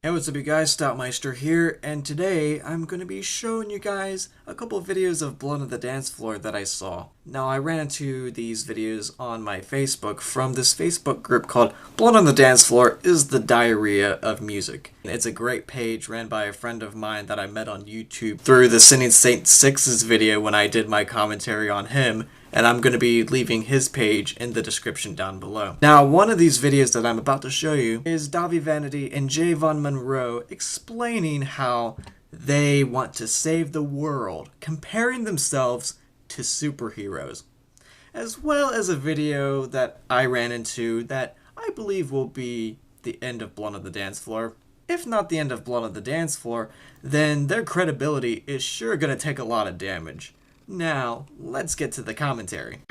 Hey, what's up you guys, Stoutmeister here, and today I'm going to be showing you guys a couple of videos of Blood on the Dance Floor that I saw. Now, I ran into these videos on my Facebook from this Facebook group called Blood on the Dance Floor is the Diarrhea of Music. It's a great page ran by a friend of mine that I met on YouTube through the Sinning Saint 6's video when I did my commentary on him, and I'm going to be leaving his page in the description down below. Now, one of these videos that I'm about to show you is Davi Vanity and Javon Monroe explaining how they want to save the world, comparing themselves to superheroes, as well as a video that I ran into that I believe will be the end of Blood on the Dance Floor. If not the end of Blood on the Dance Floor, then their credibility is sure going to take a lot of damage. Now, let's get to the commentary.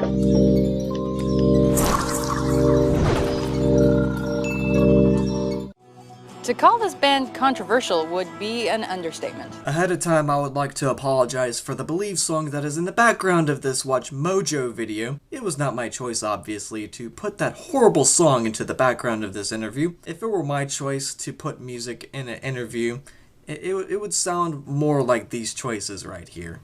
To call this band controversial would be an understatement. Ahead of time, I would like to apologize for the Believe song that is in the background of this Watch Mojo video. It was not my choice, obviously, to put that horrible song into the background of this interview. If it were my choice to put music in an interview, it would sound more like these choices right here.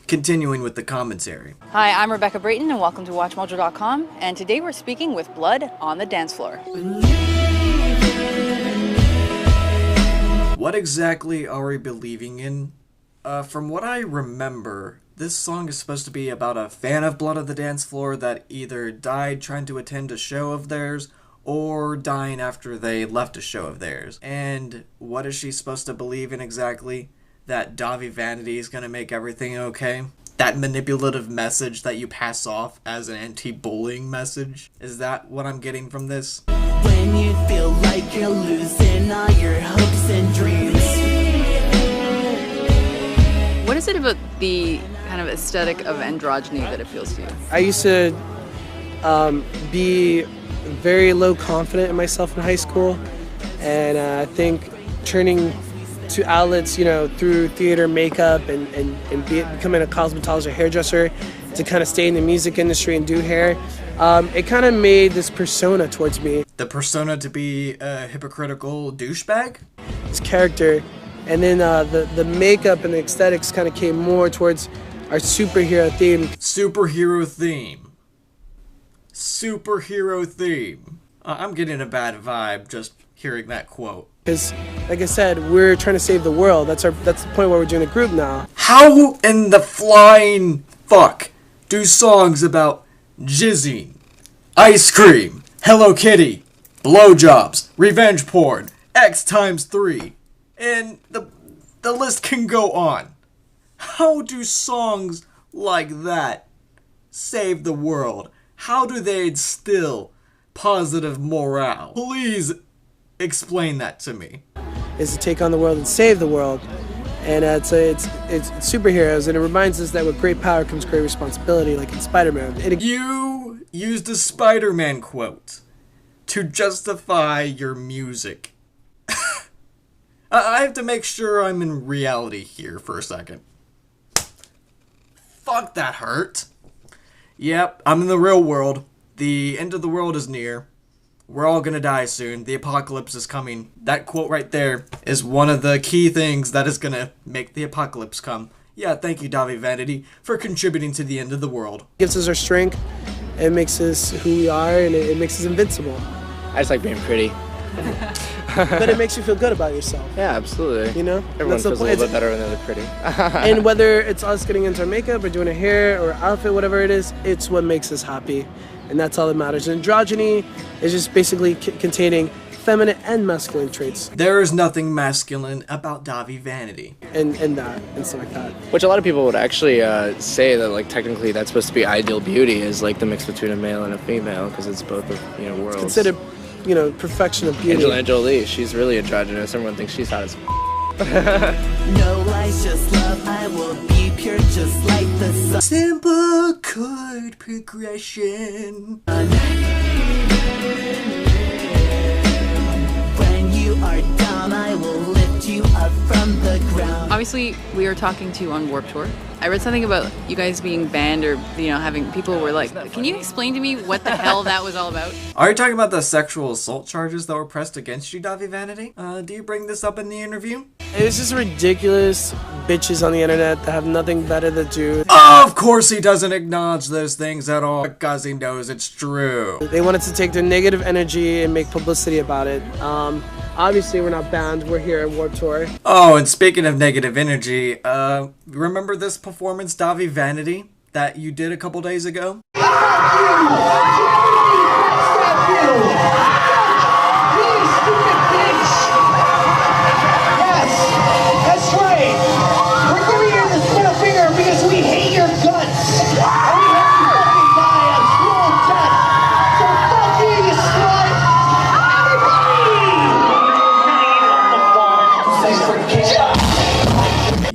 Continuing with the commentary. Hi, I'm Rebecca Brayton and welcome to WatchMojo.com, and today we're speaking with Blood on the Dance Floor. What exactly are we believing in? From what I remember, this song is supposed to be about a fan of Blood on the Dance Floor that either died trying to attend a show of theirs or dying after they left a show of theirs. And what is she supposed to believe in exactly? That Davi Vanity is going to make everything okay? That manipulative message that you pass off as an anti-bullying message? Is that what I'm getting from this? When you feel like you're losing all your hopes and dreams. What is it about the kind of aesthetic of androgyny that appeals to you? I used to be very low confident in myself in high school, and I think turning to outlets, through theater, makeup, and becoming a cosmetologist or hairdresser to kind of stay in the music industry and do hair, it kind of made this persona towards me. The persona to be a hypocritical douchebag? This character, and then the makeup and the aesthetics kind of came more towards our superhero theme. Superhero theme. Superhero theme. I'm getting a bad vibe just hearing that quote. Because, like I said, we're trying to save the world. That's the point where we're doing a group now. How in the flying fuck do songs about jizzing, ice cream, Hello Kitty, blowjobs, revenge porn, X times 3, and the list can go on. How do songs like that save the world? How do they instill positive morale? Please explain that to me. Is to take on the world and save the world, and it's superheroes, and it reminds us that with great power comes great responsibility, like in Spider-Man. You used a Spider-Man quote to justify your music. I have to make sure I'm in reality here for a second. Fuck, that hurt. Yep, I'm in the real world. The end of the world is near. We're all gonna die soon. The apocalypse is coming. That quote right there is one of the key things that is gonna make the apocalypse come. Yeah, thank you, Davi Vanity, for contributing to the end of the world. It gives us our strength, it makes us who we are, and it makes us invincible. I just like being pretty. But it makes you feel good about yourself. Yeah, absolutely. You know? Everyone feels a little bit better when they're pretty. And whether it's us getting into our makeup or doing our hair or outfit, whatever it is, it's what makes us happy. And that's all that matters. Androgyny is just basically containing feminine and masculine traits. There is nothing masculine about Davi Vanity. And stuff like that. Which a lot of people would actually say that, like, technically that's supposed to be ideal beauty, is like the mix between a male and a female, because it's both of, you know, worlds. It's considered, you know, perfection of beauty. Angelina Jolie, she's really androgynous. Everyone thinks she's hot as No lies, just love. I will be pure, just like the sun. Simple chord progression. When you are down, I will lift you up from the ground. Obviously, we are talking to you on Warped Tour. I read something about you guys being banned, or, you know, having people were like, can you explain to me what the hell that was all about? Are you talking about the sexual assault charges that were pressed against you, Davi Vanity? Do you bring this up in the interview? It's just ridiculous bitches on the internet that have nothing better to do. Of course he doesn't acknowledge those things at all, because he knows it's true. They wanted to take their negative energy and make publicity about it. Obviously, we're not banned. We're here at Warped Tour. Oh, and speaking of negative energy, remember this performance, Davi Vanity, that you did a couple days ago?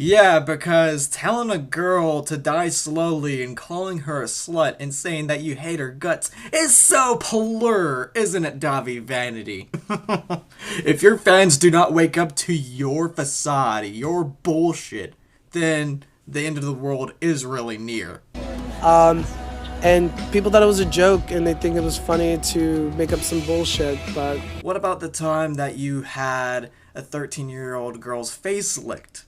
Yeah, because telling a girl to die slowly and calling her a slut and saying that you hate her guts is so PLUR, isn't it, Davi Vanity? If your fans do not wake up to your facade, your bullshit, then the end of the world is really near. And people thought it was a joke and they think it was funny to make up some bullshit, but... What about the time that you had a 13-year-old girl's face licked?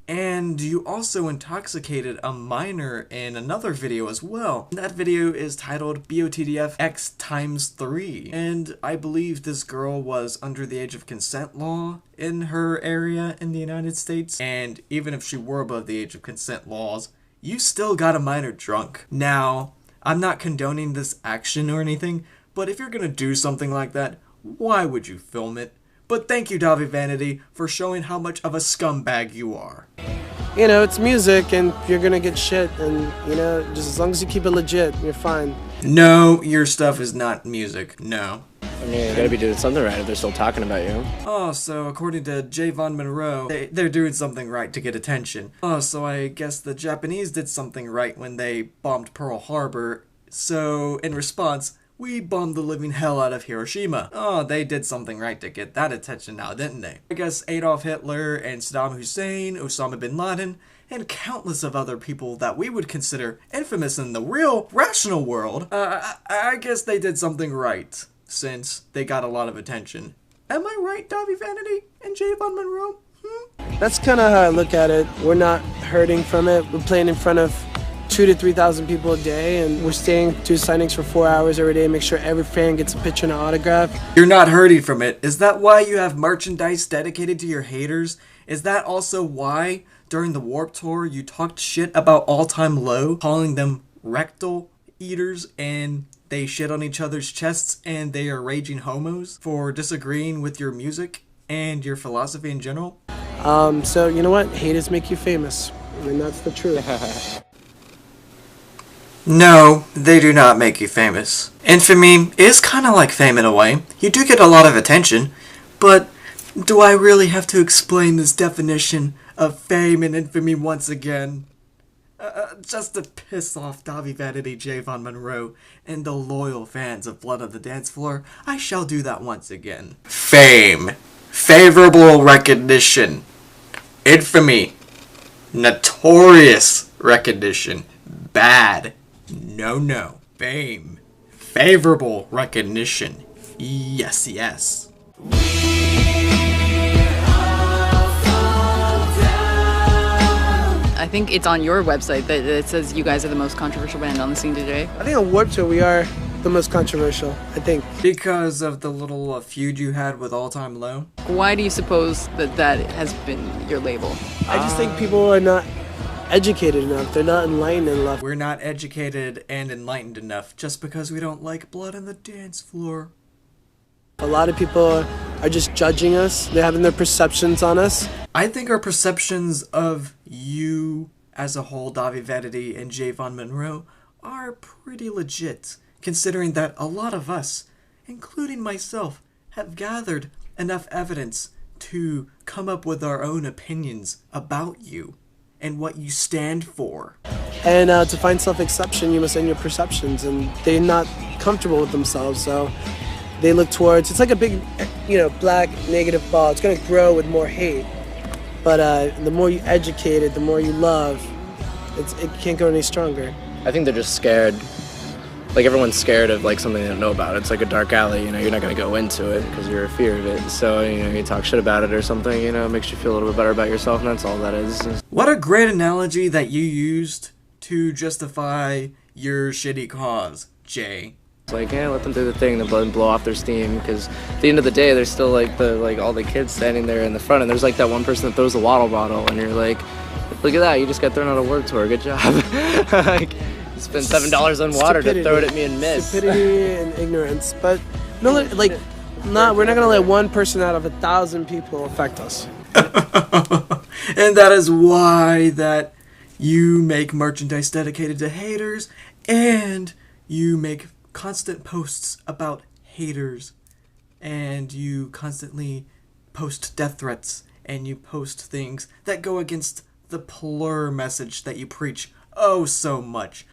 And you also intoxicated a minor in another video as well. That video is titled BOTDF X times 3. And I believe this girl was under the age of consent law in her area in the United States. And even if she were above the age of consent laws, you still got a minor drunk. Now, I'm not condoning this action or anything, but if you're gonna do something like that, why would you film it? But thank you, Davi Vanity, for showing how much of a scumbag you are. You know, it's music and you're gonna get shit, and, you know, just as long as you keep it legit, you're fine. No, your stuff is not music, no. I mean, you gotta be doing something right if they're still talking about you. Oh, so according to Javon Monroe, they're doing something right to get attention. Oh, so I guess the Japanese did something right when they bombed Pearl Harbor. So, in response, we bombed the living hell out of Hiroshima. Oh, they did something right to get that attention now, didn't they? I guess Adolf Hitler and Saddam Hussein, Osama bin Laden, and countless of other people that we would consider infamous in the real, rational world, I guess they did something right, since they got a lot of attention. Am I right, Davi Vanity and Javon Monroe? That's kind of how I look at it. We're not hurting from it. We're playing in front of 2,000 to 3,000 people a day, and we're staying to signings for 4 hours every day, make sure every fan gets a picture and an autograph. You're not hurting from it. Is that why you have merchandise dedicated to your haters? Is that also why, during the Warped Tour, you talked shit about All Time Low, calling them rectal eaters, and they shit on each other's chests, and they are raging homos for disagreeing with your music and your philosophy in general? So, you know what? Haters make you famous, and that's the truth. No, they do not make you famous. Infamy is kind of like fame in a way. You do get a lot of attention, but do I really have to explain this definition of fame and infamy once again? Just to piss off Davi Vanity, Javon Monroe, and the loyal fans of Blood on the Dance Floor, I shall do that once again. Fame favorable recognition, infamy, notorious recognition, bad, no, fame, favorable recognition, yes. I think it's on your website that it says you guys are the most controversial band on the scene today. I think on Warped Tour we are the most controversial, I think. Because of the little feud you had with All Time Low? Why do you suppose that has been your label? I just think people are not educated enough. They're not enlightened enough. We're not educated and enlightened enough just because we don't like Blood on the Dance Floor. A lot of people are just judging us. They're having their perceptions on us. I think our perceptions of you as a whole, Davi Vanity and Javon Monroe, are pretty legit, considering that a lot of us, including myself, have gathered enough evidence to come up with our own opinions about you and what you stand for. And to find self-acceptance, you must end your perceptions, and they're not comfortable with themselves, so they look towards, it's like a big, black negative ball. It's going to grow with more hate. But the more you educate it, the more you love, it can't go any stronger. I think they're just scared. Like, everyone's scared of like something they don't know about. It's like a dark alley, you're not going to go into it because you're a fear of it. So, you talk shit about it or something, it makes you feel a little bit better about yourself, and that's all that is. What a great analogy that you used to justify your shitty cause, Jay. It's like, let them do the thing, then blow off their steam, because at the end of the day, there's still all the kids standing there in the front, and there's like that one person that throws the water bottle, and you're like, look at that, you just got thrown out of Warped Tour, good job. Like, you spent $7 on water to throw it at me and miss. Stupidity and ignorance, but we're not gonna let one person out of 1,000 people affect us. And that is why that you make merchandise dedicated to haters, and you make constant posts about haters, and you constantly post death threats, and you post things that go against the PLUR message that you preach oh so much.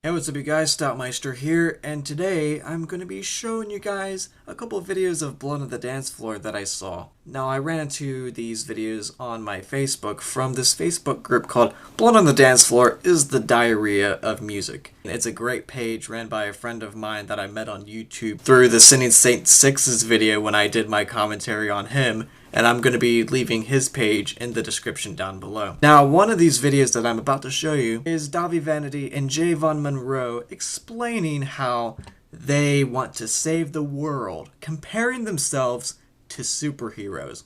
Hey, what's up you guys, Stoutmeister here, and today I'm going to be showing you guys a couple of videos of Blood on the Dance Floor that I saw. Now, I ran into these videos on my Facebook from this Facebook group called Blood on the Dance Floor is the Diarrhea of Music. It's a great page ran by a friend of mine that I met on YouTube through the Sinning Saint 6's video when I did my commentary on him, and I'm going to be leaving his page in the description down below. Now, one of these videos that I'm about to show you is Davi Vanity and Javon Monroe explaining how they want to save the world, comparing themselves to superheroes,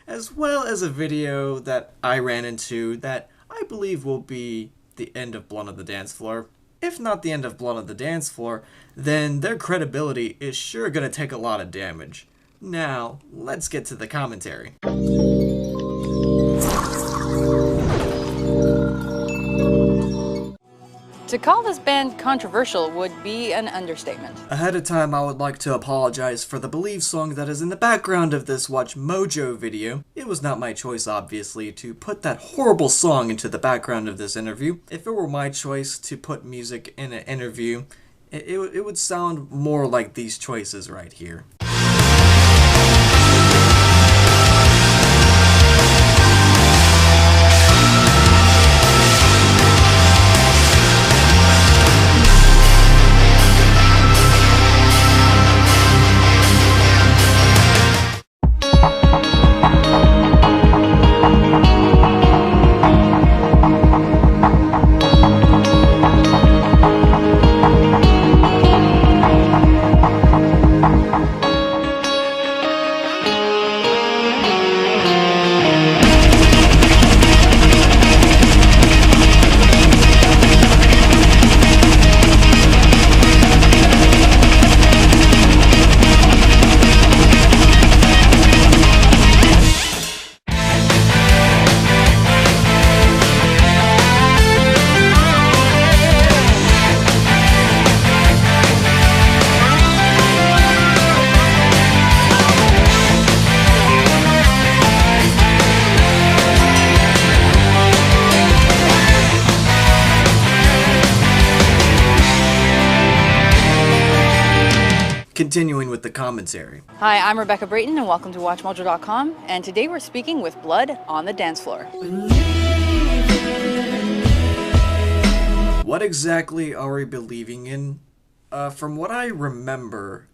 as well as a video that I ran into that I believe will be the end of Blood on the Dance Floor. If not the end of Blood on the Dance Floor, then their credibility is sure going to take a lot of damage. Now, let's get to the commentary. To call this band controversial would be an understatement. Ahead of time, I would like to apologize for the Believe song that is in the background of this Watch Mojo video. It was not my choice, obviously, to put that horrible song into the background of this interview. If it were my choice to put music in an interview, it would sound more like these choices right here. continuing with the commentary. Hi, I'm Rebecca Brayton, and welcome to WatchMojo.com. And today we're speaking with Blood on the Dance Floor. What exactly are we believing in? From what I remember,